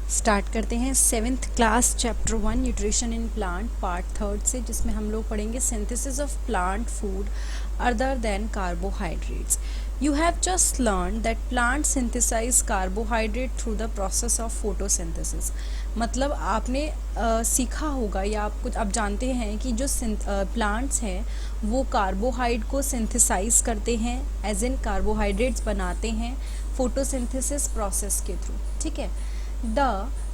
Start करते हैं 7th class chapter 1 nutrition in plant part 3 से, जिसमें हम लोग पढ़ेंगे synthesis of plant food other than carbohydrates. You have just learn that plant synthesise carbohydrate through the process of photosynthesis. मतलब आपने सीखा होगा या आप कुछ आप जानते हैं कि जो प्लांट्स हैं वो कार्बोहाइड्रेट को सिंथेसाइज करते हैं, एज इन कार्बोहाइड्रेट्स बनाते हैं फोटोसिंथेसिस प्रोसेस के थ्रू। ठीक है, The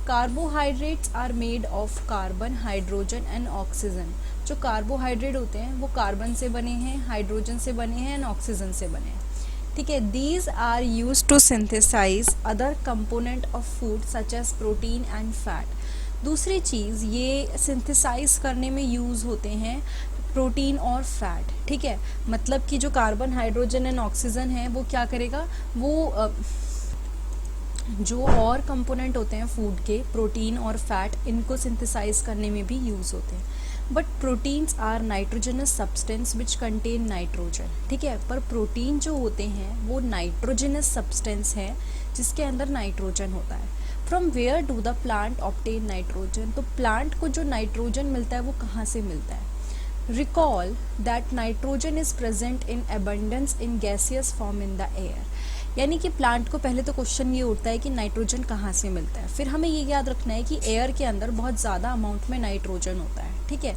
carbohydrates are made of carbon, hydrogen and oxygen। जो कार्बोहाइड्रेट होते हैं वो कार्बन से बने हैं, हाइड्रोजन से बने हैं एंड ऑक्सीजन से बने हैं। ठीक है, these are used to synthesize other component of food such as protein and fat। दूसरी चीज़ ये सिंथेसाइज करने में यूज़ होते हैं प्रोटीन और फैट। ठीक है, मतलब कि जो कार्बन, हाइड्रोजन एंड ऑक्सीजन है वो क्या करेगा, वो जो और कंपोनेंट होते हैं फूड के, प्रोटीन और फैट, इनको सिंथेसाइज करने में भी यूज़ होते हैं। But proteins are nitrogenous substance which contain nitrogen. ठीक है, पर प्रोटीन जो होते हैं वो नाइट्रोजनस सब्सटेंस है जिसके अंदर नाइट्रोजन होता है। From where do the plant obtain nitrogen. तो प्लांट को जो नाइट्रोजन मिलता है वो कहाँ से मिलता है। Recall that nitrogen is present in abundance in gaseous form in the air. यानी कि प्लांट को पहले तो क्वेश्चन ये उठता है कि नाइट्रोजन कहाँ से मिलता है, फिर हमें ये याद रखना है कि एयर के अंदर बहुत ज़्यादा अमाउंट में नाइट्रोजन होता है। ठीक है,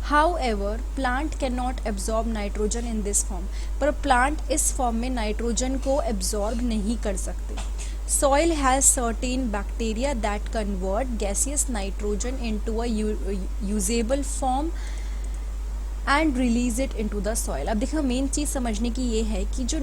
how ever plant can not absorb nitrogen in this form. पर प्लांट इस फॉर्म में नाइट्रोजन को एब्जॉर्ब नहीं कर सकते। Soil has certain bacteria that convert gaseous nitrogen into a usable form and release it into the soil. अब देखो, main चीज़ समझने की ये है कि जो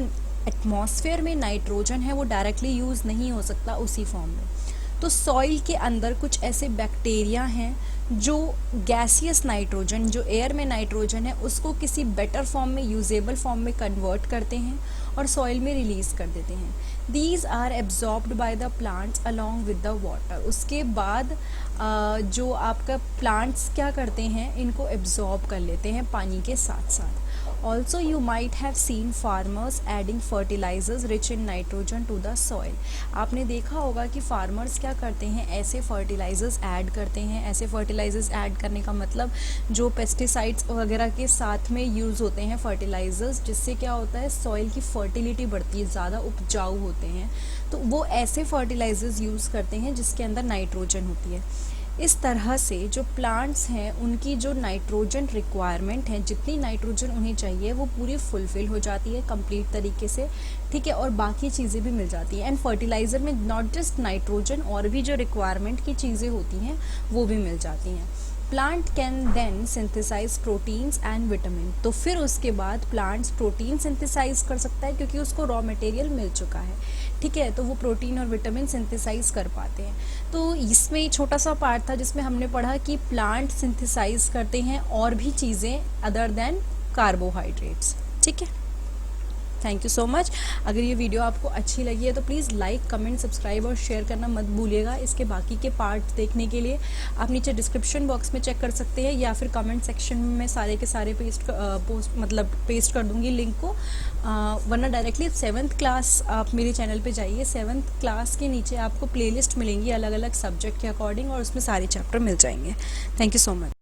एटमॉस्फेयर में नाइट्रोजन है वो डायरेक्टली यूज़ नहीं हो सकता उसी फॉर्म में। तो सॉइल के अंदर कुछ ऐसे बैक्टीरिया हैं जो गैसियस नाइट्रोजन, जो एयर में नाइट्रोजन है, उसको किसी बेटर फॉर्म में, यूजेबल फॉर्म में कन्वर्ट करते हैं और सॉइल में रिलीज़ कर देते हैं। These are absorbed by the plants along with the water. उसके बाद जो आपका प्लांट्स क्या करते हैं, इनको एब्जॉर्ब कर लेते हैं पानी के साथ साथ। Also you might have seen farmers adding fertilizers rich in nitrogen to the soil। आपने देखा होगा कि फार्मर्स क्या करते हैं, ऐसे फर्टिलाइजर्स ऐड करते हैं। ऐसे फर्टिलाइजर्स ऐड करने का मतलब जो पेस्टिसाइड्स वगैरह के साथ में यूज़ होते हैं फर्टिलाइजर्स, जिससे क्या होता है, सॉइल की फर्टिलिटी बढ़ती है, ज़्यादा उपजाऊ होते हैं। तो वो ऐसे फर्टिलाइजर्स यूज़ करते हैं जिसके अंदर नाइट्रोजन होती है। इस तरह से जो प्लांट्स हैं उनकी जो नाइट्रोजन रिक्वायरमेंट है, जितनी नाइट्रोजन उन्हें चाहिए वो पूरी फुलफ़िल हो जाती है कंप्लीट तरीके से। ठीक है, और बाकी चीज़ें भी मिल जाती हैं। एंड फर्टिलाइज़र में नॉट जस्ट नाइट्रोजन, और भी जो रिक्वायरमेंट की चीज़ें होती हैं वो भी मिल जाती हैं। Plant can then synthesise proteins and vitamin. तो फिर उसके बाद प्लांट्स प्रोटीन सिंथेसाइज कर सकता है क्योंकि उसको रॉ मटेरियल मिल चुका है। ठीक है, तो वो प्रोटीन और विटामिन सिंथेसाइज कर पाते हैं। तो इसमें छोटा सा पार्ट था जिसमें हमने पढ़ा कि प्लांट सिंथेसाइज करते हैं और भी चीज़ें अदर देन कार्बोहाइड्रेट्स। ठीक है, थैंक यू सो मच। अगर ये वीडियो आपको अच्छी लगी है तो प्लीज़ लाइक, कमेंट, सब्सक्राइब और शेयर करना मत भूलिएगा। इसके बाकी के पार्ट देखने के लिए आप नीचे डिस्क्रिप्शन बॉक्स में चेक कर सकते हैं, या फिर कमेंट सेक्शन में मैं सारे के सारे पेस्ट कर दूँगी लिंक को। वरना डायरेक्टली 7th क्लास आप मेरे चैनल पे जाइए। 7th क्लास के नीचे आपको प्लेलिस्ट मिलेंगी अलग अलग सब्जेक्ट के अकॉर्डिंग, और उसमें सारे चैप्टर मिल जाएंगे। Thank you so much.